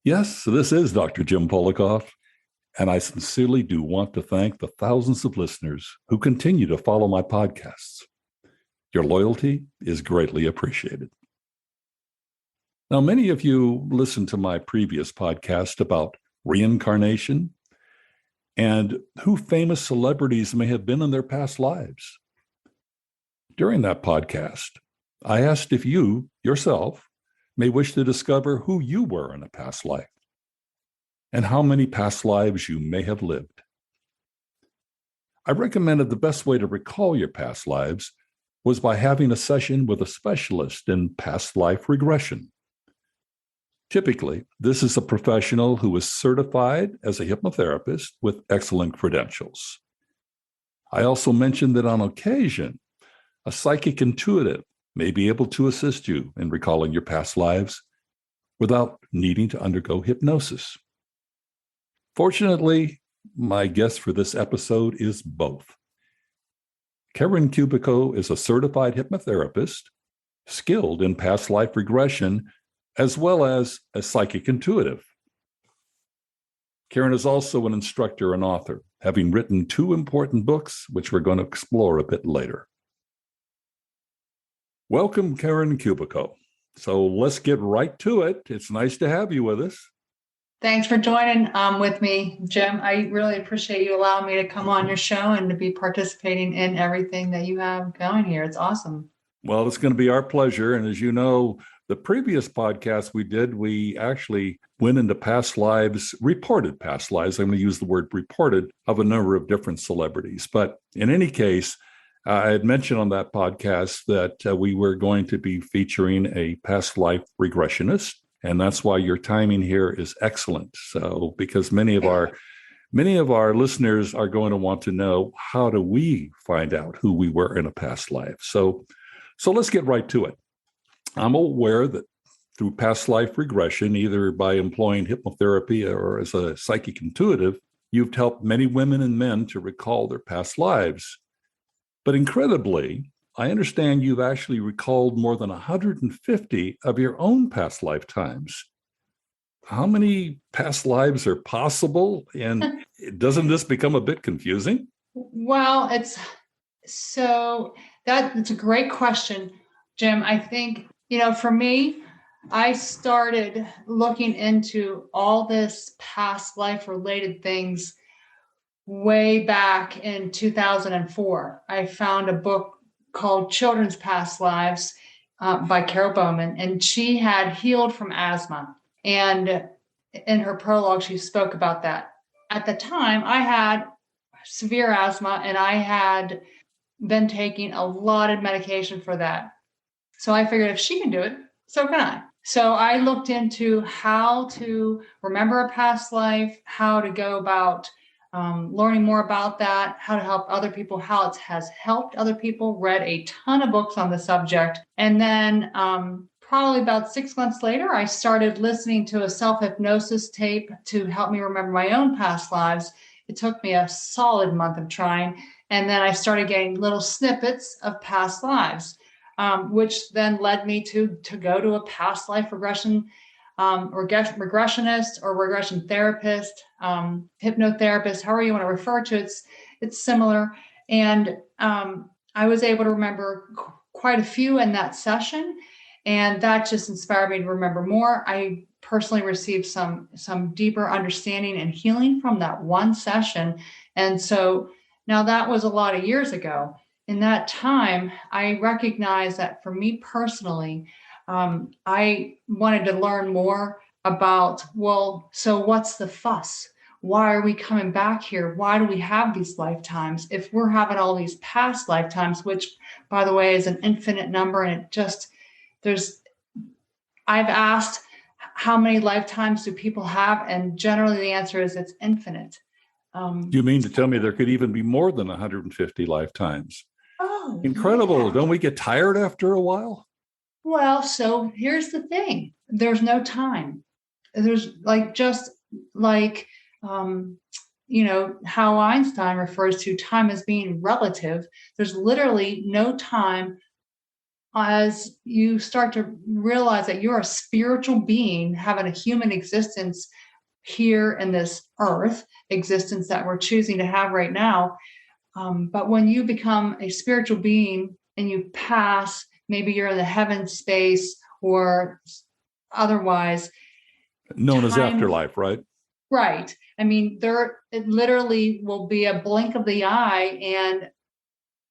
Yes, this is Dr. Jim Polikoff, and I sincerely do want to thank the thousands of listeners who continue to follow my podcasts. Your loyalty is greatly appreciated. Now, many of you listened to my previous podcast about reincarnation and who famous celebrities may have been in their past lives. During that podcast, I asked if you, yourself, may wish to discover who you were in a past life and how many past lives you may have lived. I recommended the best way to recall your past lives was by having a session with a specialist in past life regression. Typically, this is a professional who is certified as a hypnotherapist with excellent credentials. I also mentioned that on occasion, a psychic intuitive may be able to assist you in recalling your past lives without needing to undergo hypnosis. Fortunately, my guest for this episode is both. Karen Kubicko is a certified hypnotherapist, skilled in past life regression, as well as a psychic intuitive. Karen is also an instructor and author, having written 2 important books, which we're going to explore a bit later. Welcome, Karen Kubicko. So let's get right to it. It's nice to have you with us. Thanks for joining with me, Jim. I really appreciate you allowing me to come on your show and to be participating in everything that you have going here. It's awesome. Well, it's going to be our pleasure. And as you know, the previous podcast we did, we actually went into past lives, reported past lives. I'm going to use the word reported of a number of different celebrities. But in any case, I had mentioned on that podcast that we were going to be featuring a past life regressionist. And that's why your timing here is excellent. So, because many of our listeners are going to want to know, how do we find out who we were in a past life? So let's get right to it. I'm aware that through past life regression, either by employing hypnotherapy or as a psychic intuitive, you've helped many women and men to recall their past lives. But incredibly, I understand you've actually recalled more than 150 of your own past lifetimes. How many past lives are possible? And doesn't this become a bit confusing? Well, it's a great question, Jim. I think, for me, I started looking into all this past life related things way back in 2004. I found a book called Children's Past Lives by Carol Bowman, and she had healed from asthma. And in her prologue, she spoke about that. At the time, I had severe asthma, and I had been taking a lot of medication for that. So I figured if she can do it, so can I. So I looked into how to remember a past life, how to go about learning more about that, how to help other people, how it has helped other people, read a ton of books on the subject. And then probably about 6 months later, I started listening to a self-hypnosis tape to help me remember my own past lives. It took me a solid month of trying. And then I started getting little snippets of past lives, which then led me to go to a past life regressionist or regression therapist, hypnotherapist, however you want to refer to it. It's similar. And I was able to remember quite a few in that session. And that just inspired me to remember more. I personally received some deeper understanding and healing from that one session. And so now that was a lot of years ago. In that time, I recognized that for me personally, I wanted to learn more about, so what's the fuss? Why are we coming back here? Why do we have these lifetimes? If we're having all these past lifetimes, which, by the way, is an infinite number, and I've asked how many lifetimes do people have, and generally the answer is it's infinite. You mean to tell me there could even be more than 150 lifetimes? Oh, incredible. yeah. Don't we get tired after a while? Well, so here's the thing. There's no time. There's how Einstein refers to time as being relative. There's literally no time as you start to realize that you're a spiritual being having a human existence here in this earth existence that we're choosing to have right now. But when you become a spiritual being and you pass, maybe you're in the heaven space or otherwise. Known as afterlife, right? Right. I mean, it literally will be a blink of the eye, and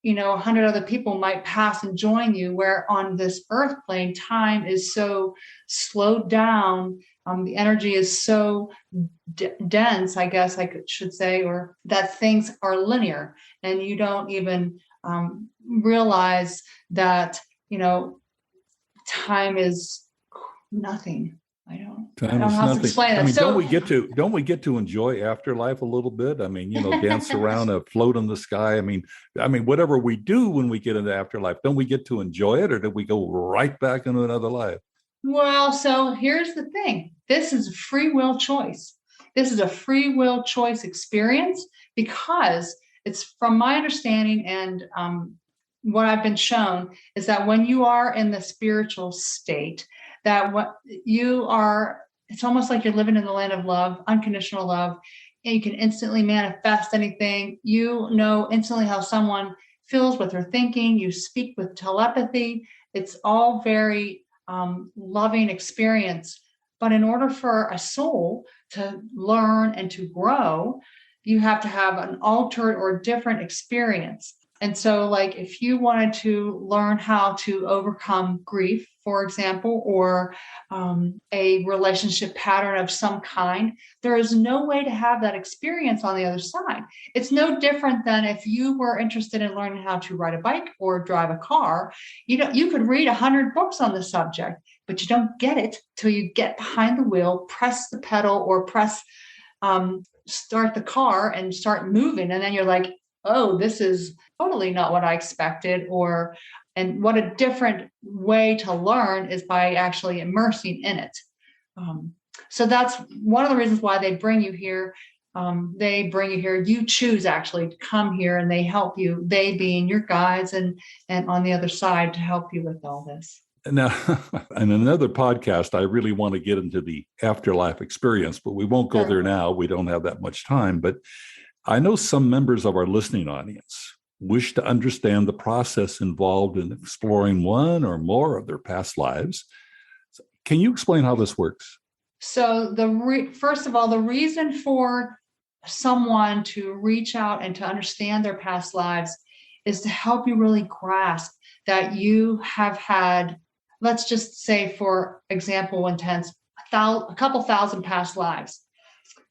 100 other people might pass and join you, where on this earth plane, time is so slowed down. The energy is so dense, I guess I should say, or that things are linear, and you don't even realize that, time is nothing. I don't know how to explain that. I mean, don't we get to enjoy afterlife a little bit? I mean, dance around, float in the sky. I mean, whatever we do when we get into afterlife, don't we get to enjoy it, or do we go right back into another life? Well, so here's the thing. This is a free will choice. This is a free will choice experience, because it's, from my understanding and what I've been shown, is that when you are in the spiritual state, that what you are, it's almost like you're living in the land of love, unconditional love, and you can instantly manifest anything. You know instantly how someone feels, what they're thinking. You speak with telepathy. It's all very loving experience. But in order for a soul to learn and to grow, you have to have an altered or different experience. And so, like, if you wanted to learn how to overcome grief, for example, or a relationship pattern of some kind, there is no way to have that experience on the other side. It's no different than if you were interested in learning how to ride a bike or drive a car. You could read 100 books on the subject, but you don't get it till you get behind the wheel, press the pedal, or start the car and start moving. And then you're like, oh, this is totally not what I expected. And what a different way to learn is by actually immersing in it. So that's one of the reasons why they bring you here. You choose actually to come here, and they help you, they being your guides and on the other side to help you with all this. Now, in another podcast, I really want to get into the afterlife experience, but we won't go there now. We don't have that much time. But I know some members of our listening audience wish to understand the process involved in exploring one or more of their past lives. Can you explain how this works? So first of all, the reason for someone to reach out and to understand their past lives is to help you really grasp that you have had, let's just say, for example, intense, a couple thousand past lives.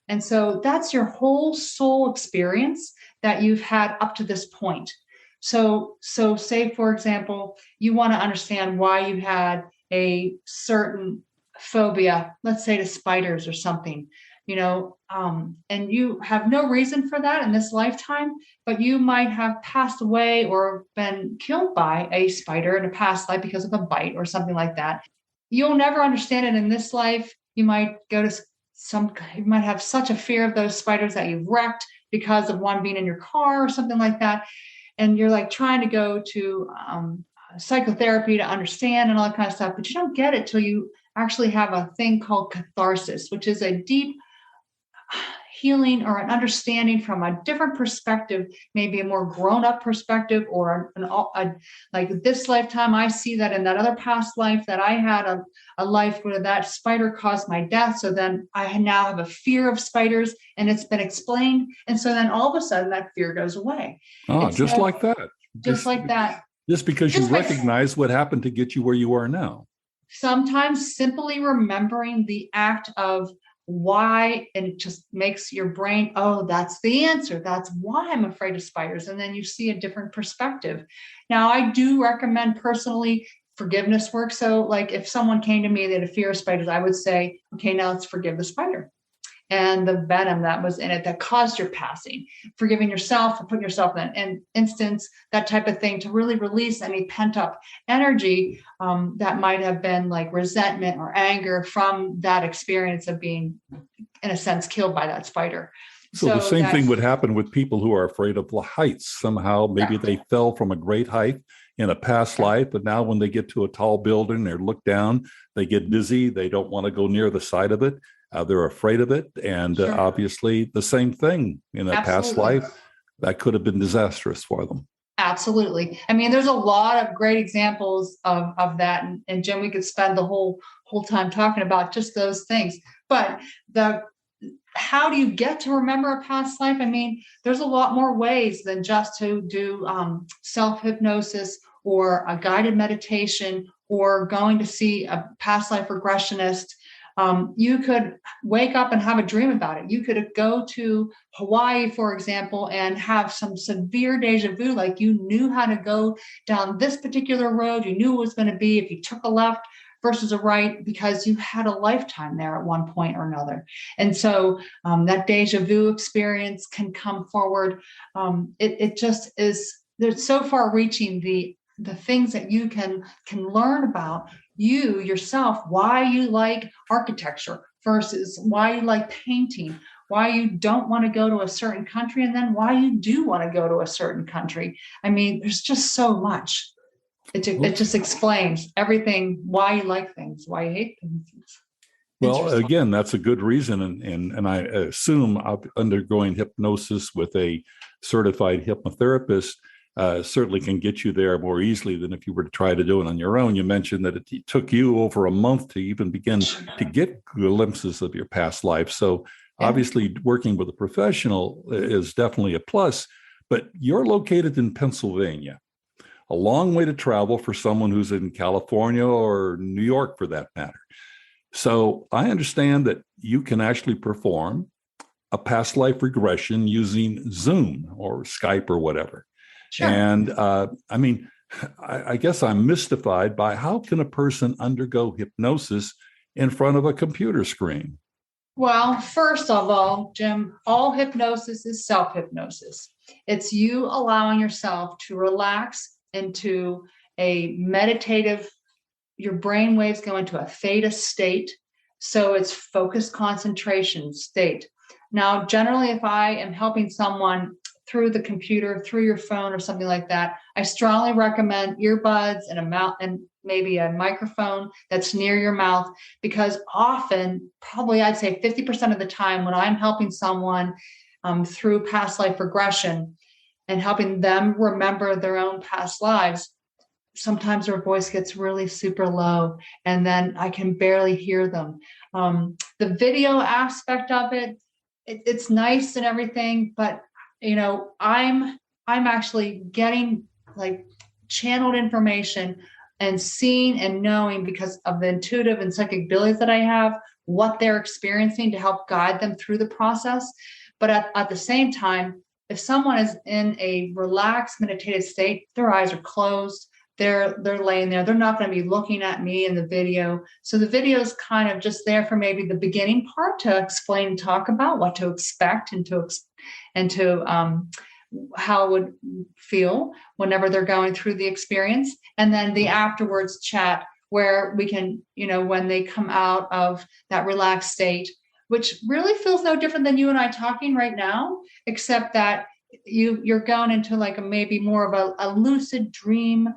And so that's your whole soul experience that you've had up to this point. So say, for example, you want to understand why you had a certain phobia, let's say to spiders or something, and you have no reason for that in this lifetime, but you might have passed away or been killed by a spider in a past life because of a bite or something like that. You'll never understand it in this life. You might you might have such a fear of those spiders that you've wrecked because of one being in your car or something like that. And you're like trying to go to psychotherapy to understand and all that kind of stuff, but you don't get it till you actually have a thing called catharsis, which is a deep healing or an understanding from a different perspective, maybe a more grown-up perspective, or like this lifetime, I see that in that other past life that I had a life where that spider caused my death. So then I now have a fear of spiders, and it's been explained. And so then all of a sudden that fear goes away. Just like that. Just like that. Just because you recognize what happened to get you where you are now. Sometimes simply remembering the act of why, and it just makes your brain, oh, that's the answer. That's why I'm afraid of spiders. And then you see a different perspective. Now, I do recommend personally forgiveness work. So like if someone came to me, they had a fear of spiders, I would say, okay, now let's forgive the spider and the venom that was in it that caused your passing, forgiving yourself for putting yourself in an instance, that type of thing, to really release any pent up energy that might have been like resentment or anger from that experience of being, in a sense, killed by that spider. So the same thing would happen with people who are afraid of the heights. Somehow, maybe they fell from a great height in a past life, but now when they get to a tall building, they look down, they get dizzy, they don't want to go near the side of it. They're afraid of it. And Sure. obviously the same thing in a past life that could have been disastrous for them. Absolutely. I mean, there's a lot of great examples of that. And Jim, we could spend the whole time talking about just those things. But how do you get to remember a past life? I mean, there's a lot more ways than just to do self-hypnosis or a guided meditation or going to see a past life regressionist. You could wake up and have a dream about it. You could go to Hawaii, for example, and have some severe deja vu, like you knew how to go down this particular road. You knew it was going to be if you took a left versus a right because you had a lifetime there at one point or another. And so that deja vu experience can come forward. It just is, there's so far reaching the things that you can learn about you yourself, why you like architecture versus why you like painting, why you don't want to go to a certain country, and then why you do want to go to a certain country. I mean, there's just so much. It just explains everything, why you like things, why you hate things. Well, again, that's a good reason. And I assume undergoing hypnosis with a certified hypnotherapist certainly can get you there more easily than if you were to try to do it on your own. You mentioned that it took you over a month to even begin to get glimpses of your past life. So obviously working with a professional is definitely a plus, but you're located in Pennsylvania, a long way to travel for someone who's in California or New York for that matter. So I understand that you can actually perform a past life regression using Zoom or Skype or whatever. Sure. And I mean, I guess I'm mystified by how can a person undergo hypnosis in front of a computer screen? Well, first of all, Jim, all hypnosis is self-hypnosis. It's you allowing yourself to relax into a meditative, your brain waves go into a theta state. So it's focused concentration state. Now, generally, if I am helping someone through the computer, through your phone or something like that, I strongly recommend earbuds and a mouth and maybe a microphone that's near your mouth, because often, probably I'd say 50% of the time when I'm helping someone through past life regression and helping them remember their own past lives, sometimes their voice gets really super low and then I can barely hear them. The video aspect of it's nice and everything, but you know, I'm actually getting like channeled information and seeing and knowing because of the intuitive and psychic abilities that I have, what they're experiencing to help guide them through the process. But at the same time, if someone is in a relaxed meditative state, their eyes are closed, they're laying there, they're not going to be looking at me in the video. So the video is kind of just there for maybe the beginning part to explain and talk about what to expect and to how it would feel whenever they're going through the experience. And then the afterwards chat where we can, you know, when they come out of that relaxed state, which really feels no different than you and I talking right now, except that you're going into like maybe more of a lucid dream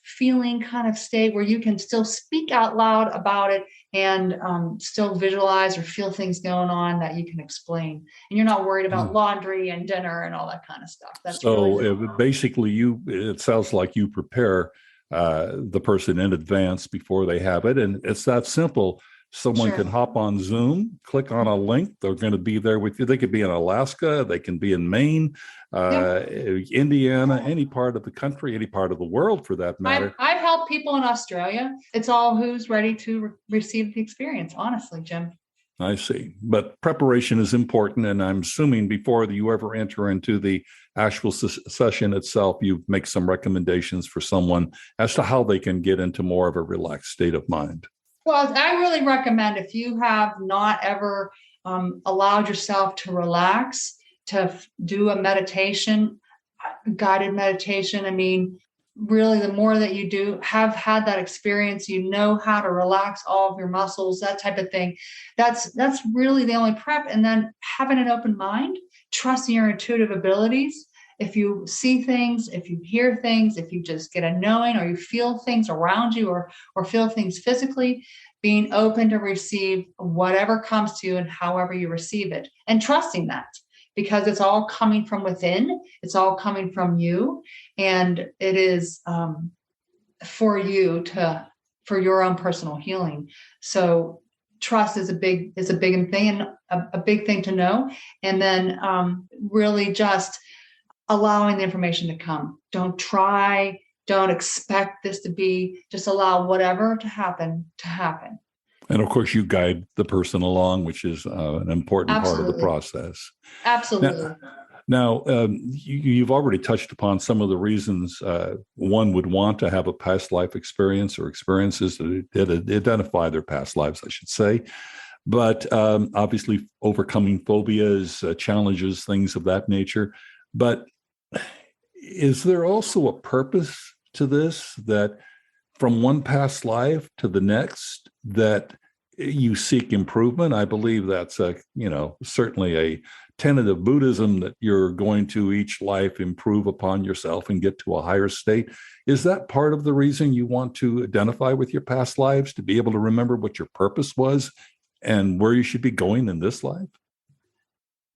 feeling kind of state where you can still speak out loud about it and still visualize or feel things going on that you can explain. And you're not worried about laundry and dinner and all that kind of stuff. That's so really basically it sounds like you prepare the person in advance before they have it. And it's that simple. Someone can hop on Zoom, click on a link. They're going to be there with you. They could be in Alaska. They can be in Maine, Indiana, any part of the country, any part of the world for that matter. I've helped people in Australia. It's all who's ready to receive the experience, honestly, Jim. I see. But preparation is important. And I'm assuming before you ever enter into the actual session itself, you make some recommendations for someone as to how they can get into more of a relaxed state of mind. Well, I really recommend if you have not ever allowed yourself to relax, to do a meditation, guided meditation. I mean, really, the more that you do have had that experience, you know how to relax all of your muscles, that type of thing. That's really the only prep. And then having an open mind, trusting your intuitive abilities, if you see things, if you hear things, if you just get a knowing, or you feel things around you, or feel things physically, being open to receive whatever comes to you and however you receive it, and trusting that, because it's all coming from within, it's all coming from you, and it is for you for your own personal healing. So trust is a big thing, and a big thing to know. And then really just allowing the information to come. Don't expect this to be, just allow whatever to happen. And of course, you guide the person along, which is an important part of the process. Absolutely. Now, you've already touched upon some of the reasons one would want to have a past life experience, or experiences that identify their past lives, I should say. But obviously, overcoming phobias, challenges, things of that nature. But is there also a purpose to this, that from one past life to the next, that you seek improvement? I believe that's certainly a tenet of Buddhism, that you're going to each life improve upon yourself and get to a higher state. Is that part of the reason you want to identify with your past lives, to be able to remember what your purpose was and where you should be going in this life?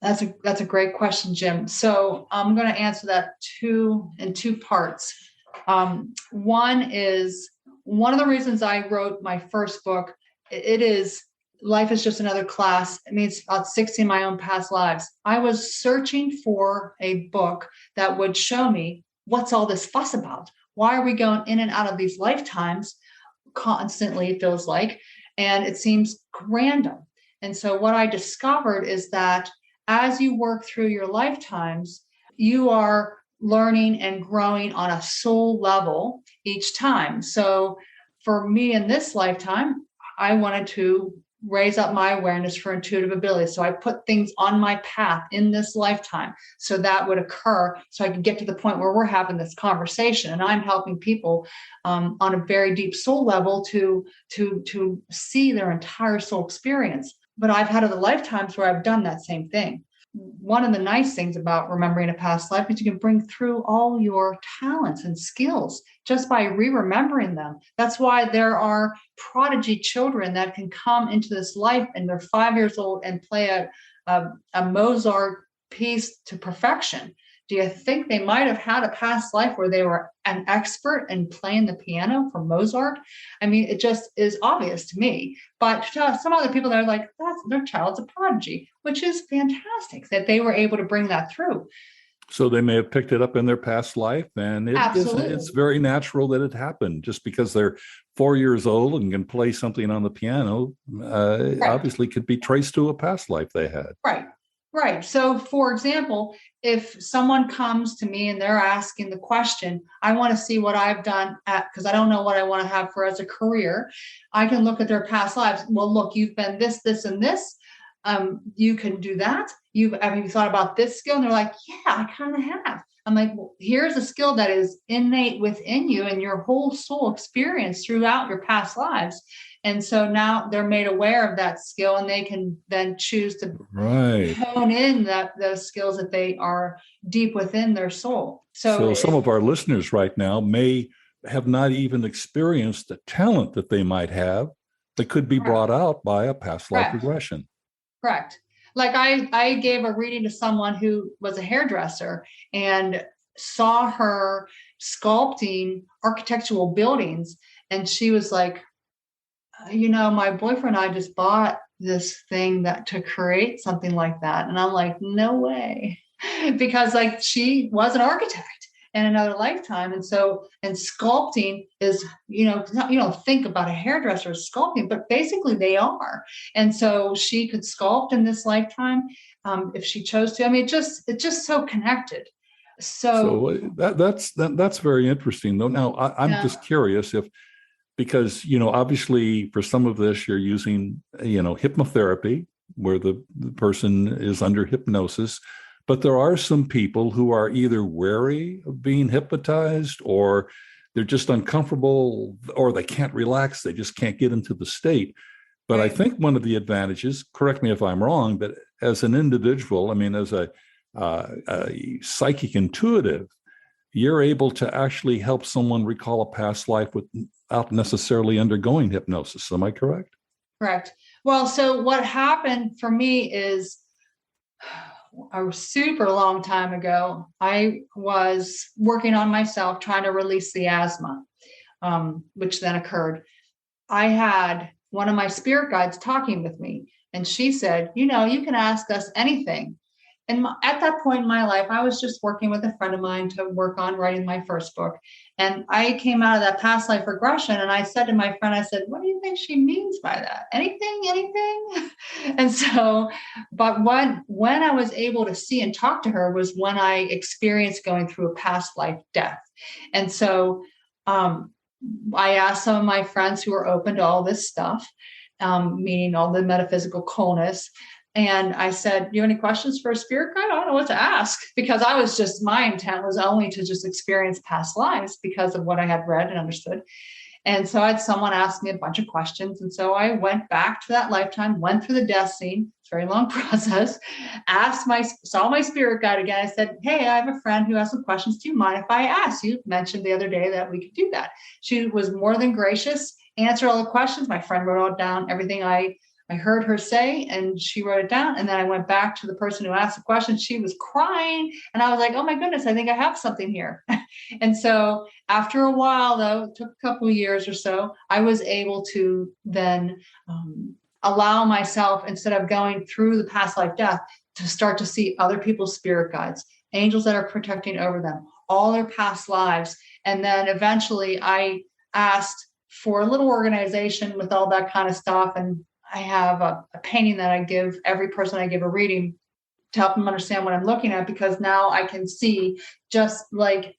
That's a great question, Jim. So I'm going to answer that in two parts. One is, one of the reasons I wrote my first book, it is Life is Just Another Class. It means about 60 of my own past lives. I was searching for a book that would show me, what's all this fuss about? Why are we going in and out of these lifetimes constantly, it feels like, and it seems random. And so what I discovered is that as you work through your lifetimes, you are learning and growing on a soul level each time. So for me in this lifetime, I wanted to raise up my awareness for intuitive ability. So I put things on my path in this lifetime, so that would occur, so I could get to the point where we're having this conversation, and I'm helping people on a very deep soul level to see their entire soul experience. But I've had other lifetimes where I've done that same thing. One of the nice things about remembering a past life is you can bring through all your talents and skills just by re-remembering them. That's why there are prodigy children that can come into this life and they're 5 years old and play a Mozart piece to perfection. Do you think they might have had a past life where they were an expert in playing the piano for Mozart? I mean, it just is obvious to me. But to some other people, they're like, their child's a prodigy, which is fantastic that they were able to bring that through. So they may have picked it up in their past life, and it's very natural that it happened. Just because they're 4 years old and can play something on the piano, right, obviously could be traced to a past life they had. Right. So, for example, if someone comes to me and they're asking the question, I want to see what I've done because I don't know what I want to have for as a career. I can look at their past lives. Well, look, you've been this, and this. You can do that. Have you thought about this skill? And they're like, yeah, I kind of have. I'm like, well, here's a skill that is innate within you and your whole soul experience throughout your past lives. And so now they're made aware of that skill, and they can then choose to hone in those skills that they are deep within their soul. So some of our listeners right now may have not even experienced the talent that they might have that could be brought out by a past life regression. Correct. Like I gave a reading to someone who was a hairdresser and saw her sculpting architectural buildings. And she was like, my boyfriend and I just bought this thing to create something like that. And I'm like, no way. Because she was an architect in another lifetime. And sculpting is, you don't think about a hairdresser as sculpting, but basically they are. And so she could sculpt in this lifetime if she chose to. I mean, it's just so connected. So that's very interesting though. Now I'm just curious because obviously for some of this you're using, hypnotherapy where the person is under hypnosis. But there are some people who are either wary of being hypnotized, or they're just uncomfortable, or they can't relax. They just can't get into the state. But I think one of the advantages, correct me if I'm wrong, but as an individual, I mean, as a psychic intuitive, you're able to actually help someone recall a past life without necessarily undergoing hypnosis. Am I correct? Correct. Well, so what happened for me is a super long time ago, I was working on myself, trying to release the asthma, which then occurred. I had one of my spirit guides talking with me, and she said, you can ask us anything. And at that point in my life, I was just working with a friend of mine to work on writing my first book. And I came out of that past life regression, and I said to my friend, I said, what do you think she means by that? Anything? And so, but when I was able to see and talk to her was when I experienced going through a past life death. And so I asked some of my friends who were open to all this stuff, meaning all the metaphysical coolness. And I said, do you have any questions for a spirit guide? I don't know what to ask, because my intent was only to just experience past lives because of what I had read and understood. And so I had someone ask me a bunch of questions. And so I went back to that lifetime, went through the death scene. It's a very long process. Saw my spirit guide again. I said, hey, I have a friend who has some questions. Do you mind if I ask? You mentioned the other day that we could do that. She was more than gracious, answered all the questions. My friend wrote all down everything I heard her say, and she wrote it down. And then I went back to the person who asked the question. She was crying. And I was like, oh my goodness, I think I have something here. And so after a while, though, it took a couple of years or so, I was able to then allow myself, instead of going through the past life death, to start to see other people's spirit guides, angels that are protecting over them, all their past lives. And then eventually I asked for a little organization with all that kind of stuff. And I have a painting that I give every person I give a reading to help them understand what I'm looking at, because now I can see, just like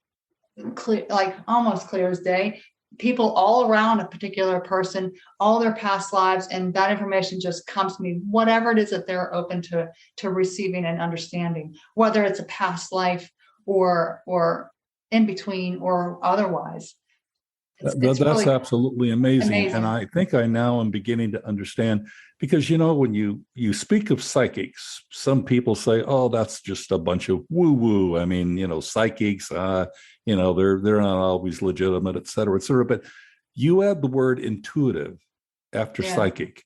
clear, like almost clear as day, people all around a particular person, all their past lives, and that information just comes to me, whatever it is that they're open to receiving and understanding, whether it's a past life or in between or otherwise. That's really absolutely amazing. And I think I now am beginning to understand, because, when you speak of psychics, some people say, oh, that's just a bunch of woo-woo. I mean, psychics, they're not always legitimate, et cetera, et cetera. But you add the word intuitive after psychic.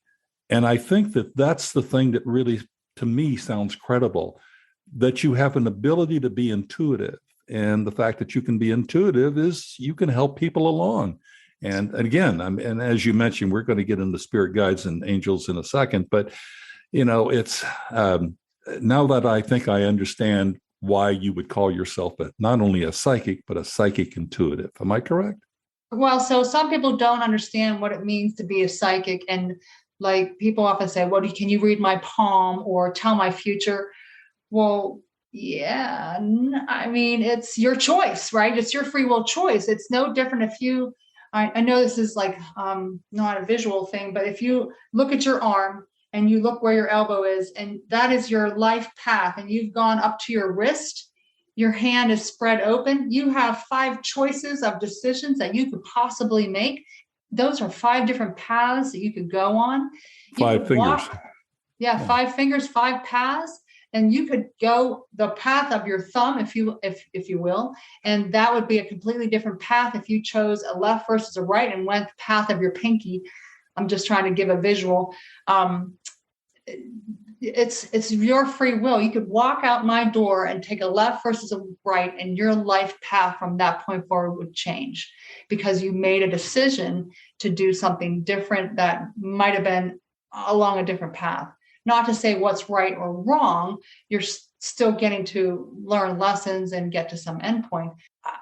And I think that that's the thing that really, to me, sounds credible, that you have an ability to be intuitive. And the fact that you can be intuitive is you can help people along. And again, and as you mentioned, we're going to get into spirit guides and angels in a second. But, it's now that I think I understand why you would call yourself not only a psychic, but a psychic intuitive. Am I correct? Well, so some people don't understand what it means to be a psychic. And like people often say, well, can you read my palm or tell my future? Well, yeah, I mean, it's your choice, right? It's your free will choice. It's no different if you, I know this is like not a visual thing, but if you look at your arm and you look where your elbow is, and that is your life path, and you've gone up to your wrist, your hand is spread open, you have 5 choices of decisions that you could possibly make. Those are 5 different paths that you could go on. 5 fingers. 5 fingers, 5 paths. And you could go the path of your thumb, if you will, and that would be a completely different path if you chose a left versus a right and went the path of your pinky. I'm just trying to give a visual. It's your free will. You could walk out my door and take a left versus a right, and your life path from that point forward would change, because you made a decision to do something different that might have been along a different path. Not to say what's right or wrong, you're still getting to learn lessons and get to some endpoint.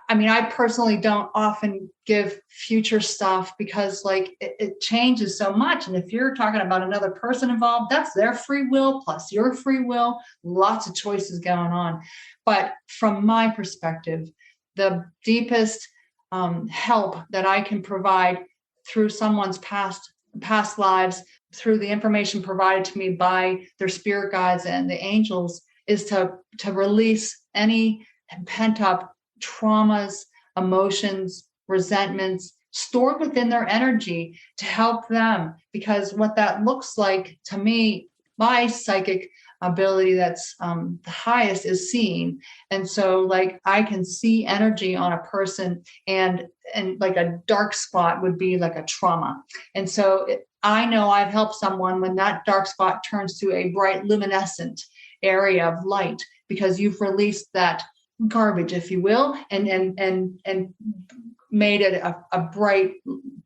I mean, I personally don't often give future stuff because it changes so much. And if you're talking about another person involved, that's their free will plus your free will, lots of choices going on. But from my perspective, the deepest help that I can provide through someone's past lives, through the information provided to me by their spirit guides and the angels, is to release any pent up traumas, emotions, resentments stored within their energy, to help them. Because what that looks like to me my psychic ability that's the highest is seeing. And so like I can see energy on a person, and like a dark spot would be like a trauma. And so I know I've helped someone when that dark spot turns to a bright luminescent area of light, because you've released that garbage, if you will, and made it a bright,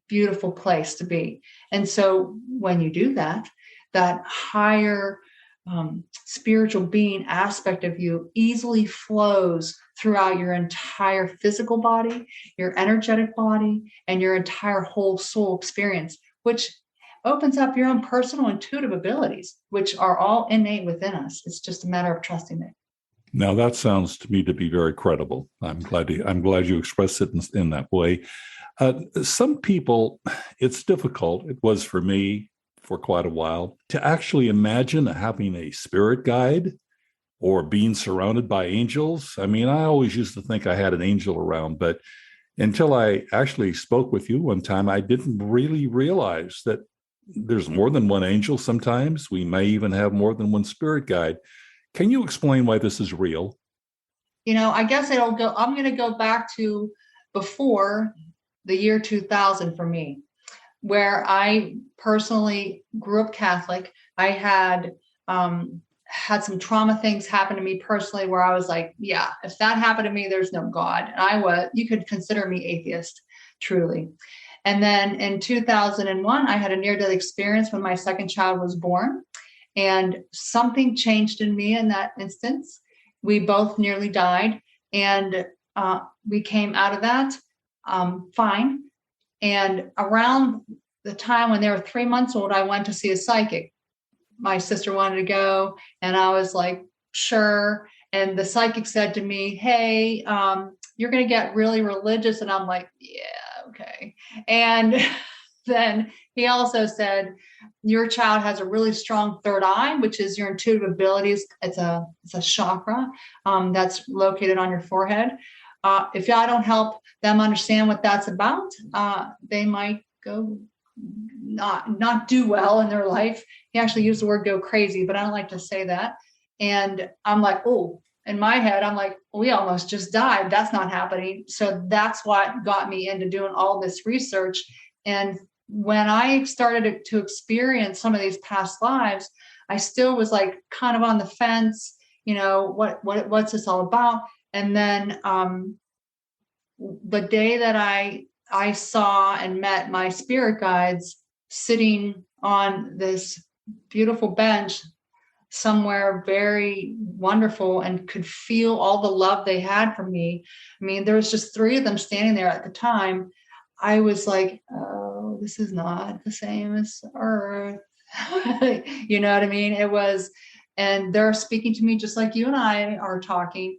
beautiful place to be. And so when you do that, that higher spiritual being aspect of you easily flows throughout your entire physical body, your energetic body, and your entire whole soul experience, which opens up your own personal intuitive abilities, which are all innate within us. It's just a matter of trusting it. Now that sounds to me to be very credible. I'm glad you expressed it in that way. Some people, it's difficult. It was for me for quite a while to actually imagine having a spirit guide or being surrounded by angels. I mean, I always used to think I had an angel around, but until I actually spoke with you one time, I didn't really realize that there's more than one angel. Sometimes we may even have more than one spirit guide. Can you explain why this is real? I guess I'm going to go back to before the year 2000 for me, where I personally grew up Catholic. I had had some trauma things happen to me personally where I was like, yeah, if that happened to me, there's no God. And you could consider me atheist, truly. And then in 2001, I had a near-death experience when my second child was born, and something changed in me in that instance. We both nearly died, and we came out of that fine. And around the time when they were 3 months old, I went to see a psychic. My sister wanted to go, and I was like, sure. And the psychic said to me, hey, you're going to get really religious. And I'm like, yeah, okay. And then he also said, your child has a really strong third eye, which is your intuitive abilities. It's a chakra that's located on your forehead. If I don't help them understand what that's about, they might go not do well in their life. He actually used the word go crazy, but I don't like to say that. And I'm like, oh, in my head, I'm like, we almost just died. That's not happening. So that's what got me into doing all this research. And when I started to experience some of these past lives, I still was like kind of on the fence, what's this all about? And then the day that I saw and met my spirit guides sitting on this beautiful bench somewhere very wonderful, and could feel all the love they had for me. I mean, there was just 3 of them standing there at the time. I was like, oh, this is not the same as Earth. You know what I mean? It was, and they're speaking to me just like you and I are talking.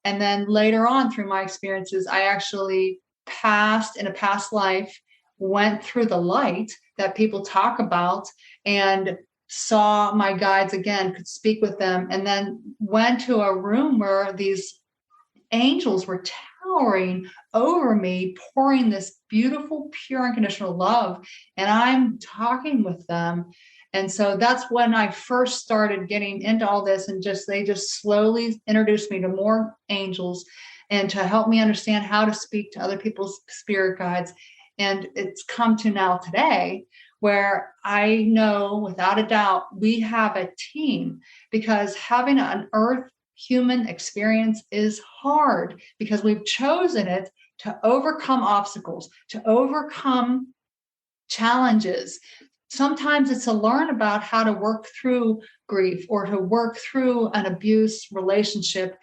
And then later on through my experiences, I actually in a past life, went through the light that people talk about and saw my guides again, could speak with them, and then went to a room where these angels were towering over me, pouring this beautiful, pure, unconditional love. And I'm talking with them. And so that's when I first started getting into all this, and they just slowly introduced me to more angels and to help me understand how to speak to other people's spirit guides. And it's come to now today where I know without a doubt we have a team, because having an earth human experience is hard, because we've chosen it to overcome obstacles, to overcome challenges. Sometimes it's to learn about how to work through grief or to work through an abuse relationship,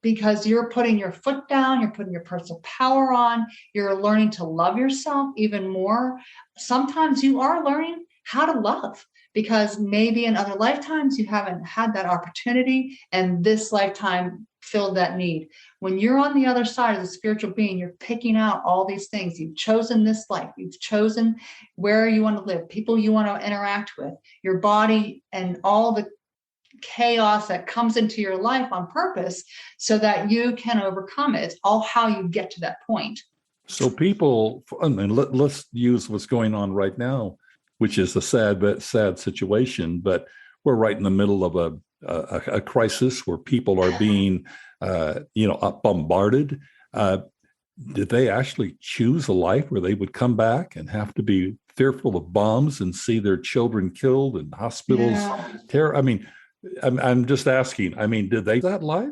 because you're putting your foot down, you're putting your personal power on, you're learning to love yourself even more. Sometimes you are learning how to love, because maybe in other lifetimes you haven't had that opportunity, and this lifetime filled that need. When you're on the other side as a spiritual being, you're picking out all these things. You've chosen this life. You've chosen where you want to live, people you want to interact with, your body, and all the chaos that comes into your life on purpose so that you can overcome it. It's all how you get to that point. So people, let's use what's going on right now, which is a sad situation, but we're right in the middle of a crisis where people are being, bombarded. Did they actually choose a life where they would come back and have to be fearful of bombs and see their children killed and hospitals terror? I mean, I'm just asking. I mean, did they that life?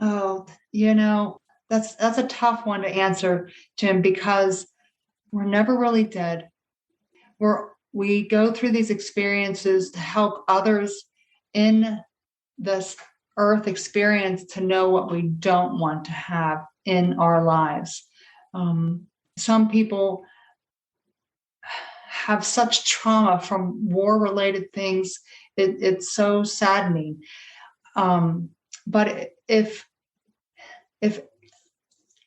Oh, that's a tough one to answer, Jim, because we're never really dead. We go through these experiences to help others in this earth experience to know what we don't want to have in our lives. Some people have such trauma from war-related things. It's so saddening. But if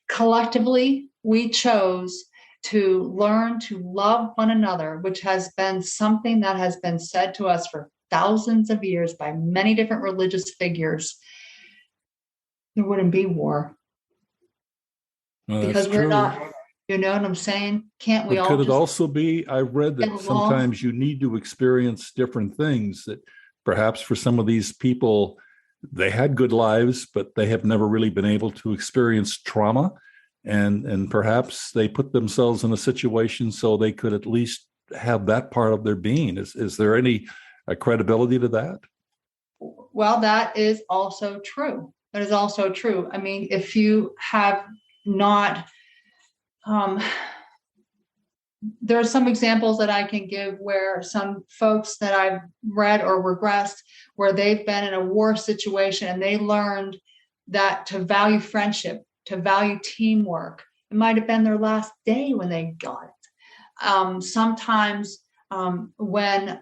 collectively we chose to learn to love one another, which has been something that has been said to us for thousands of years by many different religious figures, there wouldn't be war. Well, because we're true. not, you know what I'm saying? Can't we But all could it just also be, I read get that along? sometimes you need to experience different things, that perhaps for some of these people, they had good lives, but they have never really been able to experience trauma. And perhaps they put themselves in a situation so they could at least have that part of their being. Is there any credibility to that? Well, that is also true. That is also true. I mean, if you have not, there are some examples that I can give where some folks that I've read or regressed, where they've been in a war situation and they learned that to value friendship, to value teamwork. It might have been their last day when they got it. Sometimes when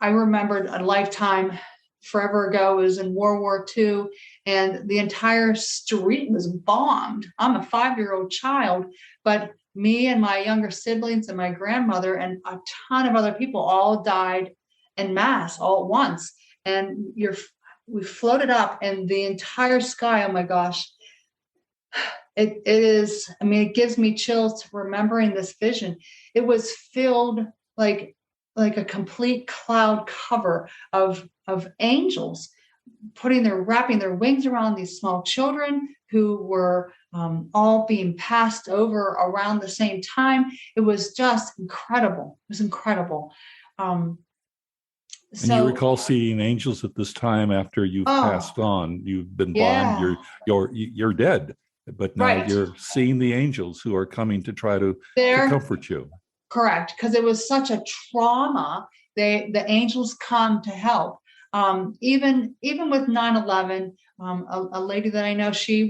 I remembered a lifetime forever ago, it was in World War II, and the entire street was bombed. I'm a 5-year-old child, but me and my younger siblings and my grandmother and a ton of other people all died en masse all at once. And we floated up, and the entire sky, oh my gosh, it is, I mean, it gives me chills to remembering this vision. It was filled like a complete cloud cover of angels wrapping their wings around these small children who were all being passed over around the same time. It was just incredible. It was incredible. And you recall seeing angels at this time after you've passed on. You've been bombed. You're dead, but now you're seeing the angels who are coming to try to comfort you. Correct, because it was such a trauma. The angels come to help. Even with 9/11, a lady that I know, she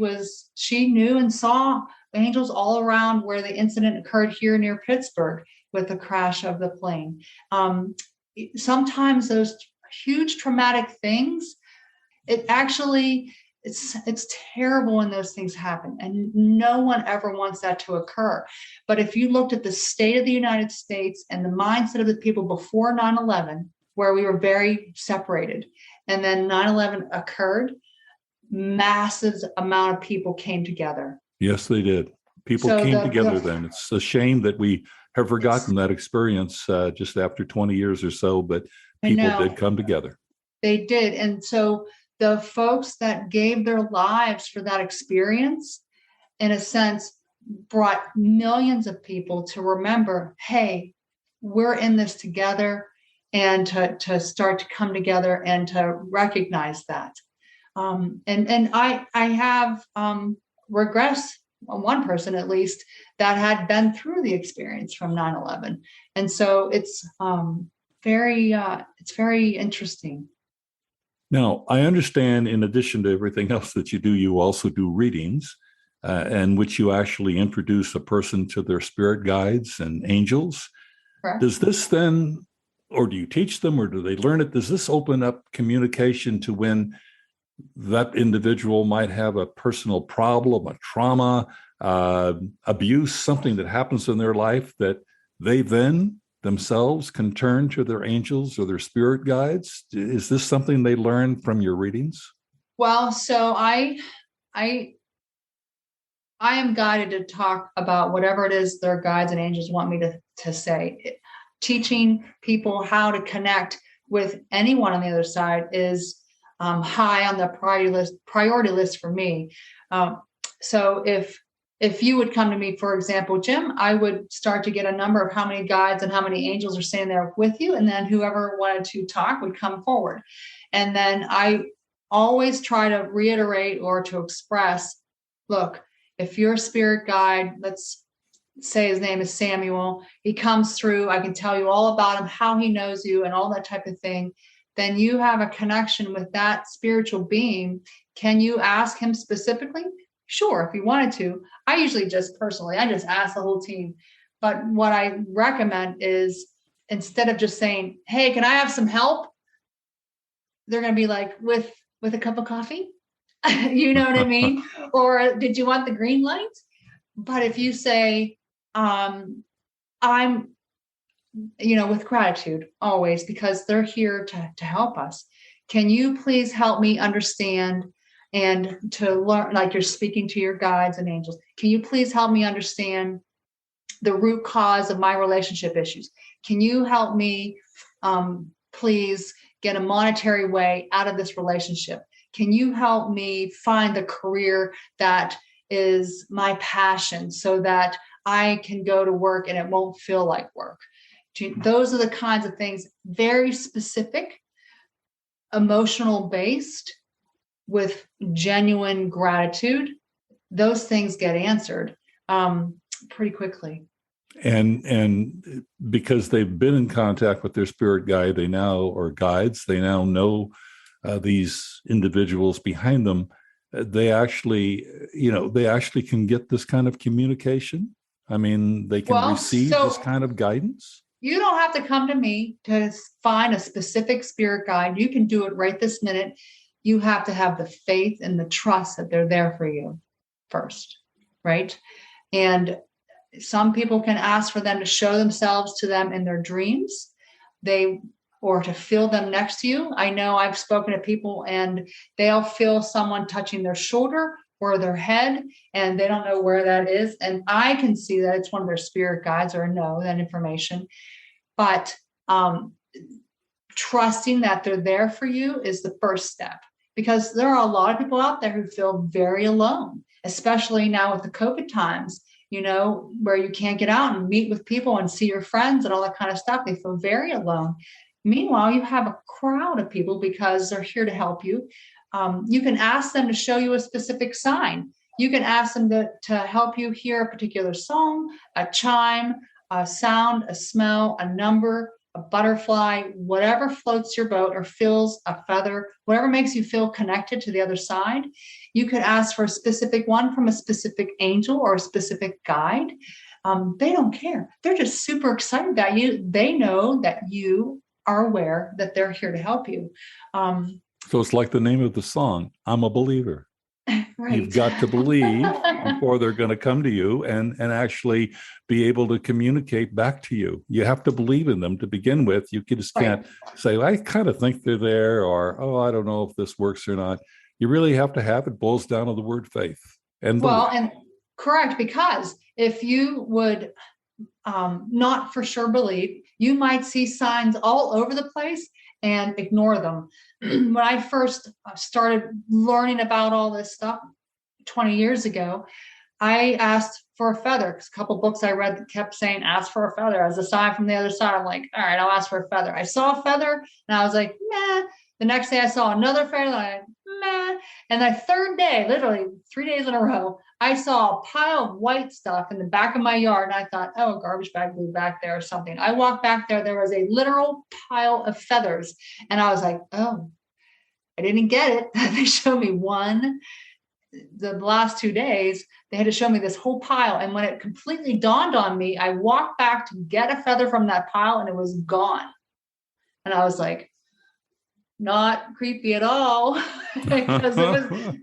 knew and saw angels all around where the incident occurred here near Pittsburgh with the crash of the plane. Sometimes those huge traumatic things, it's terrible when those things happen, and no one ever wants that to occur. But if you looked at the state of the United States and the mindset of the people before 9/11, where we were very separated, and then 9/11 occurred, massive amount of people came together. Yes, they did. People came together then. It's a shame that we have forgotten that experience just after 20 years or so, but people did come together. They did. And so the folks that gave their lives for that experience, in a sense, brought millions of people to remember, hey, we're in this together, and to start to come together and to recognize that. And I have regressed one person, at least, that had been through the experience from 9/11. And so it's very interesting. Now, I understand, in addition to everything else that you do, you also do readings in which you actually introduce a person to their spirit guides and angels. Correct. Does this then, or do you teach them, or do they learn it? Does this open up communication to when that individual might have a personal problem, a trauma, abuse, something that happens in their life, that they then themselves can turn to their angels or their spirit guides? Is this something they learn from your readings? Well, so I am guided to talk about whatever it is their guides and angels want me to say. Teaching people how to connect with anyone on the other side is high on the priority list for me. So if you would come to me, for example, Jim, I would start to get a number of how many guides and how many angels are sitting there with you. And then whoever wanted to talk would come forward. And then I always try to reiterate or to express, look, if you're a spirit guide, let's say his name is Samuel, he comes through, I can tell you all about him, how he knows you and all that type of thing, then you have a connection with that spiritual being. Can you ask him specifically? Sure, if you wanted to. I usually just personally, I just ask the whole team. But what I recommend is instead of just saying, hey, can I have some help? They're going to be like, with a cup of coffee? You know what I mean? Or did you want the green light? But if you say, I'm, with gratitude always, because they're here to help us. Can you please help me understand and to learn, like you're speaking to your guides and angels, can you please help me understand the root cause of my relationship issues? Can you help me please get a monetary way out of this relationship? Can you help me find the career that is my passion so that I can go to work and it won't feel like work? Those are the kinds of things, very specific, emotional based, with genuine gratitude. Those things get answered pretty quickly. And because they've been in contact with their spirit guide, they now know these individuals behind them. They actually can get this kind of communication. I mean, they can receive this kind of guidance. You don't have to come to me to find a specific spirit guide. You can do it right this minute. You have to have the faith and the trust that they're there for you first, right? And some people can ask for them to show themselves to them in their dreams, or to feel them next to you. I know I've spoken to people and they'll feel someone touching their shoulder or their head, and they don't know where that is. And I can see that it's one of their spirit guides or know that information. But trusting that they're there for you is the first step, because there are a lot of people out there who feel very alone, especially now with the COVID times, where you can't get out and meet with people and see your friends and all that kind of stuff. They feel very alone. Meanwhile, you have a crowd of people because they're here to help you. You can ask them to show you a specific sign. You can ask them to help you hear a particular song, a chime, a sound, a smell, a number, a butterfly, whatever floats your boat or fills a feather, whatever makes you feel connected to the other side. You could ask for a specific one from a specific angel or a specific guide. They don't care. They're just super excited about you. They know that you are aware that they're here to help you. So it's like the name of the song, I'm a believer. Right. You've got to believe before they're going to come to you and actually be able to communicate back to you. You have to believe in them to begin with. You just can't say, I kind of think they're there, or, oh, I don't know if this works or not. You really have to have it. Boils down to the word faith. And correct, because if you would not for sure believe, you might see signs all over the place and ignore them. When I first started learning about all this stuff 20 years ago, I asked for a feather, because a couple books I read that kept saying, ask for a feather as a sign from the other side. I'm like, all right, I'll ask for a feather. I saw a feather and I was like, meh. The next day I saw another feather, like, meh. And the third day, literally 3 days in a row, I saw a pile of white stuff in the back of my yard. And I thought, oh, a garbage bag blew back there or something. I walked back there. There was a literal pile of feathers. And I was like, oh, I didn't get it. They showed me one. The last 2 days, they had to show me this whole pile. And when it completely dawned on me, I walked back to get a feather from that pile and it was gone. And I was like, not creepy at all, because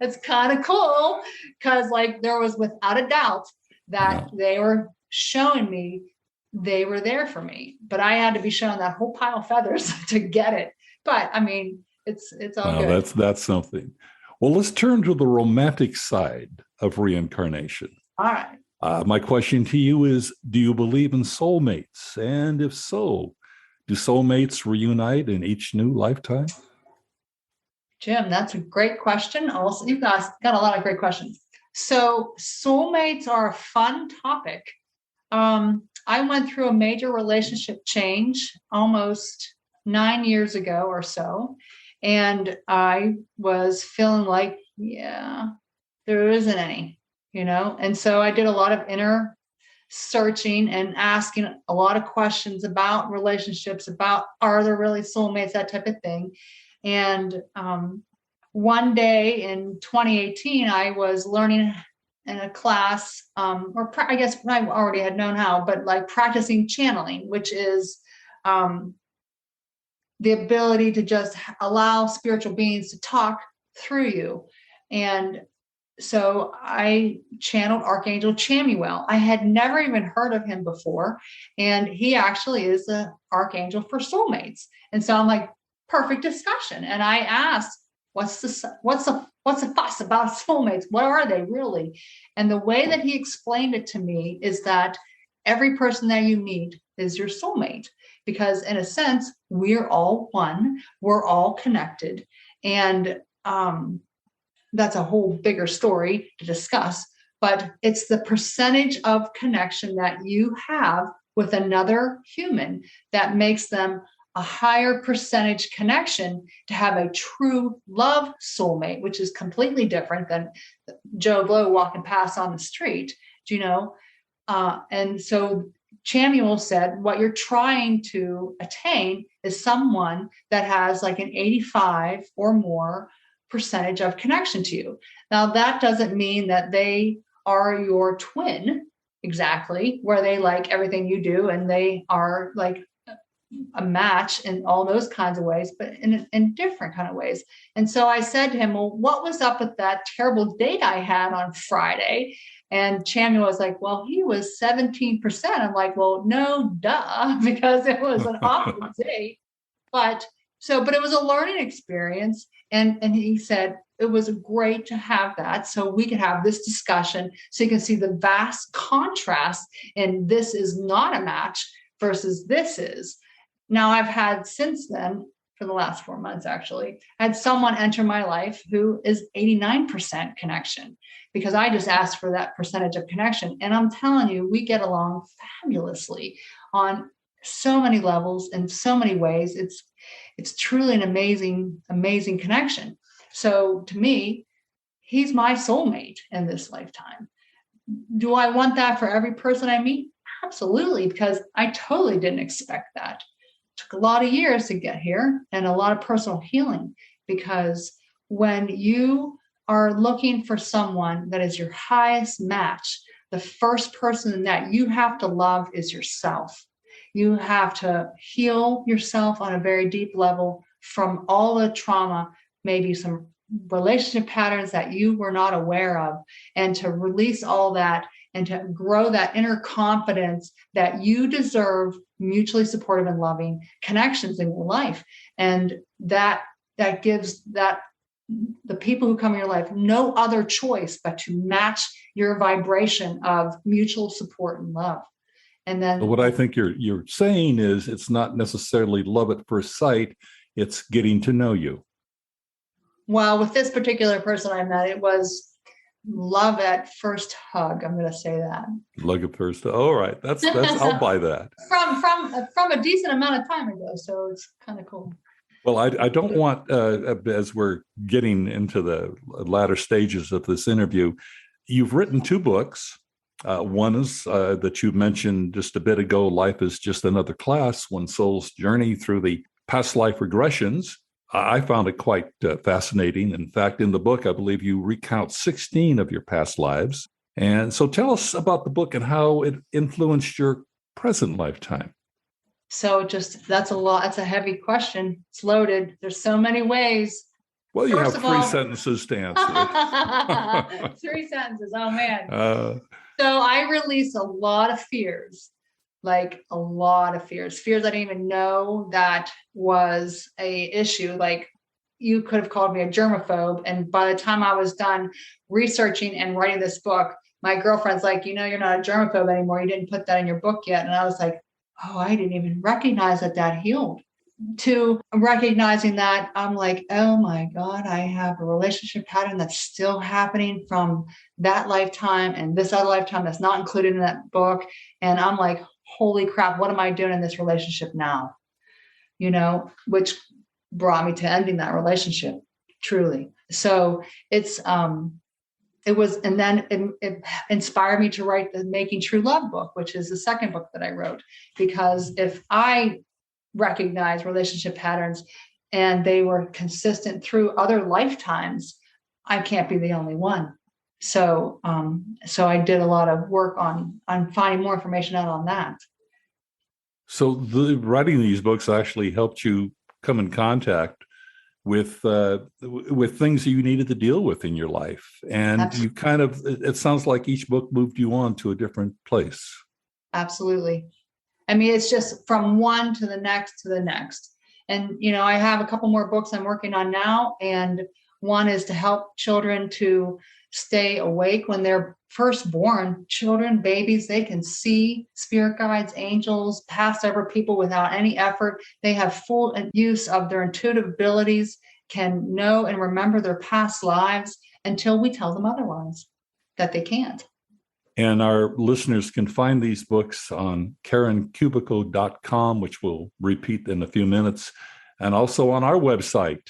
it's kind of cool, because there was without a doubt that they were showing me they were there for me, but I had to be shown that whole pile of feathers to get it. But I mean, it's all good. That's something. Well, let's turn to the romantic side of reincarnation. All right. My question to you is, do you believe in soulmates? And if so, Do soulmates reunite in each new lifetime? Jim, that's a great question. Also, you've got a lot of great questions. So soulmates are a fun topic. I went through a major relationship change almost 9 years ago or so. And I was feeling like, yeah, there isn't any, And so I did a lot of inner searching and asking a lot of questions about relationships, about are there really soulmates, that type of thing. And one day in 2018, I was learning in a class, I guess I already had known how, but like practicing channeling, which is the ability to just allow spiritual beings to talk through you. And so I channeled Archangel Chamuel. I had never even heard of him before. And he actually is the archangel for soulmates. And so I'm like, perfect discussion. And I asked, what's the fuss about soulmates? What are they really? And the way that he explained it to me is that every person that you meet is your soulmate, because in a sense, we're all one, we're all connected. And that's a whole bigger story to discuss, but it's the percentage of connection that you have with another human that makes them a higher percentage connection to have a true love soulmate, which is completely different than Joe Blow walking past on the street, and so Chamuel said, what you're trying to attain is someone that has like an 85 or more percentage of connection to you. Now, that doesn't mean that they are your twin exactly, where they like everything you do and they are like a match in all those kinds of ways, but in different kind of ways. And so I said to him, well, what was up with that terrible date I had on Friday? And Chamuel was like, well, he was 17%. I'm like, well, no, duh, because it was an awful date. But it was a learning experience. And he said it was great to have that so we could have this discussion so you can see the vast contrast. And this is not a match versus this is. Now, I've had since then, for the last 4 months, actually, had someone enter my life who is 89% connection, because I just asked for that percentage of connection. And I'm telling you, we get along fabulously on so many levels in so many ways. It's truly an amazing, amazing connection. So to me, he's my soulmate in this lifetime. Do I want that for every person I meet? Absolutely, because I totally didn't expect that. Took a lot of years to get here and a lot of personal healing, because when you are looking for someone that is your highest match, the first person that you have to love is yourself. You have to heal yourself on a very deep level from all the trauma, maybe some relationship patterns that you were not aware of, and to release all that and to grow that inner confidence that you deserve mutually supportive and loving connections in your life. And that gives that the people who come in your life no other choice but to match your vibration of mutual support and love. And then what I think you're saying is it's not necessarily love at first sight, it's getting to know you. Well, with this particular person I met, it was love at first hug. I'm going to say that. Love at first. All right, that's I'll buy that. From a decent amount of time ago, so it's kind of cool. Well, I don't want, as we're getting into the latter stages of this interview, you've written 2 books. One is that you mentioned just a bit ago, Life is Just Another Class, One Soul's Journey Through the Past Life Regressions. I found it quite fascinating. In fact, in the book, I believe you recount 16 of your past lives. And so tell us about the book and how it influenced your present lifetime. So that's a lot. That's a heavy question. It's loaded. There's so many ways. Well, you have 3 sentences to answer. 3 sentences. Oh, man. So I released a lot of fears, like a lot of fears I didn't even know that was a issue. Like, you could have called me a germaphobe. And by the time I was done researching and writing this book, my girlfriend's like, you're not a germaphobe anymore. You didn't put that in your book yet. And I was like, oh, I didn't even recognize that healed, to recognizing that I'm like, oh my God, I have a relationship pattern that's still happening from that lifetime and this other lifetime that's not included in that book. And I'm like, holy crap, what am I doing in this relationship now? Which brought me to ending that relationship, truly. So it was, and then it inspired me to write the Making True Love book, which is the second book that I wrote, because if I recognize relationship patterns and they were consistent through other lifetimes, I can't be the only one. So I did a lot of work on finding more information out on that. So writing these books actually helped you come in contact with things that you needed to deal with in your life. And Absolutely. it sounds like each book moved you on to a different place. Absolutely. I mean, it's just from one to the next to the next. And, I have a couple more books I'm working on now. And one is to help children to stay awake when they're first born. Children, babies, they can see spirit guides, angels, past ever people without any effort. They have full use of their intuitive abilities, can know and remember their past lives until we tell them otherwise, that they can't. And our listeners can find these books on KarenKubicko.com, which we'll repeat in a few minutes. And also on our website,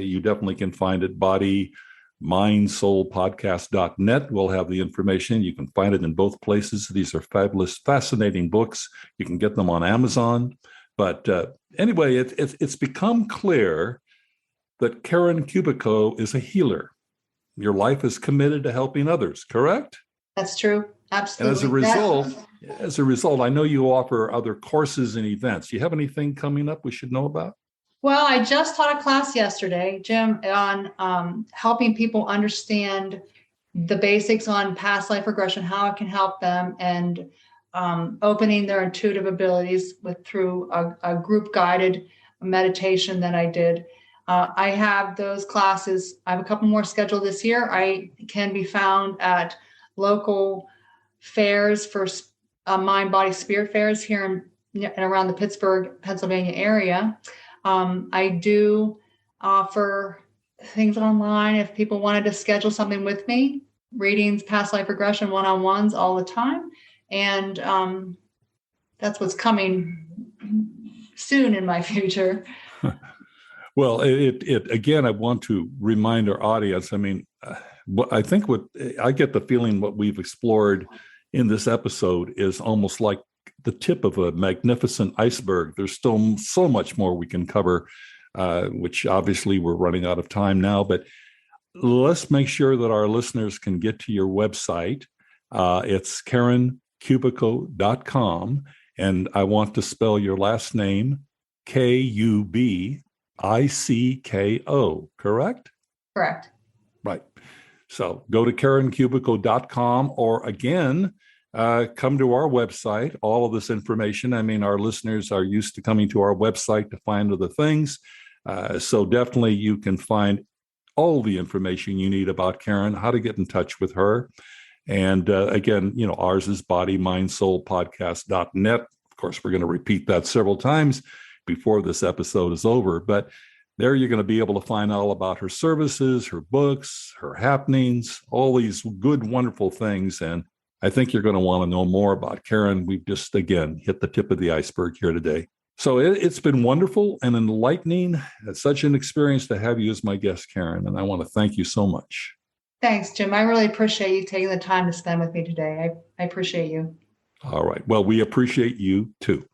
you definitely can find it, bodymindsoulpodcast.net. We'll have the information. You can find it in both places. These are fabulous, fascinating books. You can get them on Amazon. But anyway, it's become clear that Karen Kubicko is a healer. Your life is committed to helping others, correct? That's true. Absolutely. And as a result, I know you offer other courses and events. Do you have anything coming up we should know about? Well, I just taught a class yesterday, Jim, on helping people understand the basics on past life regression, how it can help them, and opening their intuitive abilities through a group guided meditation that I did. I have those classes. I have a couple more scheduled this year. I can be found at local fairs for mind, body, spirit fairs here in and around the Pittsburgh, Pennsylvania area. I do offer things online if people wanted to schedule something with me, readings, past life regression, one-on-ones all the time. And that's what's coming soon in my future. Well, again, I want to remind our audience, I mean, I think I get the feeling what we've explored in this episode is almost like the tip of a magnificent iceberg. There's still so much more we can cover, which obviously we're running out of time now, but let's make sure that our listeners can get to your website. It's KarenKubicko.com, and I want to spell your last name, Kubicko, correct? Correct. Right. So go to KarenKubicko.com, or again, come to our website. All of this information, I mean, our listeners are used to coming to our website to find other things. So definitely you can find all the information you need about Karen, how to get in touch with her. And again, ours is bodymindsoulpodcast.net. Of course, we're going to repeat that several times before this episode is over, but there you're going to be able to find all about her services, her books, her happenings, all these good, wonderful things. And I think you're going to want to know more about Karen. We've just, again, hit the tip of the iceberg here today. So it's been wonderful and enlightening. It's such an experience to have you as my guest, Karen. And I want to thank you so much. Thanks, Jim. I really appreciate you taking the time to spend with me today. I appreciate you. All right. Well, we appreciate you too.